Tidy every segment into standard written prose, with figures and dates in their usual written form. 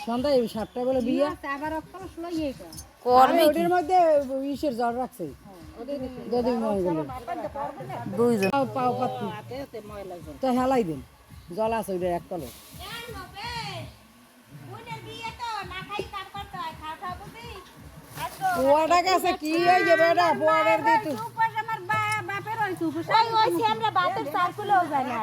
সন্ধ্যায় 7টা বেলা বিয়ে ওদের মধ্যে ইসের জ্বর রাখছে পাও পাতি তো হেলাই দিন জল আছে ওইটা এক কলে পোয়াটা গেছে কি হয়ে যাবে এটা পোয়াটার দিয়ে আমরা বাতের সার্কুলেও যাই না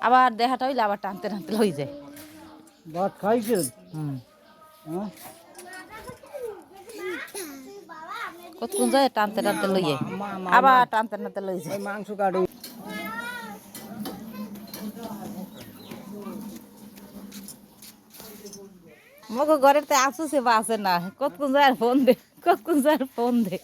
আবার দেখাটা হইলে আবার টানতে টানতে লই যায় ভাত খাইছেন কতক্ষণ যায় টানতে টানতে লই যায় আবার টানতে টানতে লই যায় মাংস কাটে মগো ঘরের তো আসুছে বা আছে না কতক্ষণ যায় ফোন দে কতক্ষণ যায় ফোন দে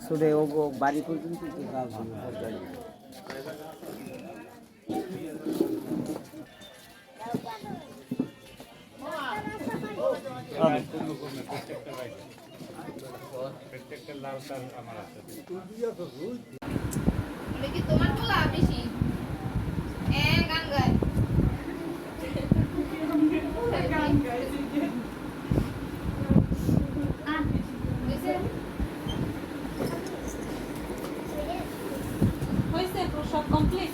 সুরে ও বাড়ি পর্যন্ত তোমার বলা বেশি গান গায় সব কমপ্লিট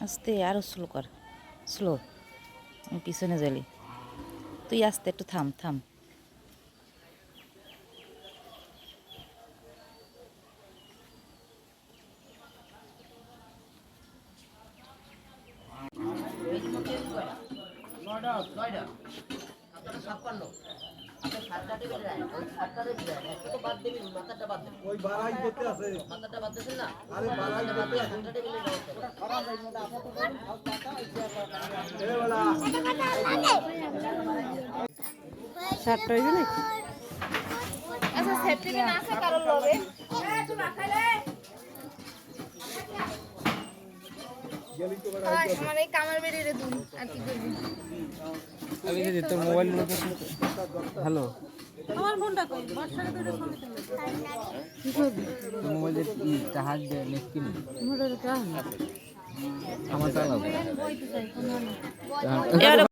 আস্তে আরো স্লো কর স্লো আমি পিছনে যালি তুই আস্তে একটু থাম থাম সাতটা হইবে না আচ্ছা সেফটি পিন আছে কারণ লবে আমার এই কামার বেরিয়ে দুন আর কি করবি আমি যে তোর মোবাইল হ্যালো আমার ফোনটা কই বর্ষার তো ফোন কি করবি মোবাইলে চার্জ দে নেট কিনে মোটর কা আমার চালাও বইতে চাই কোন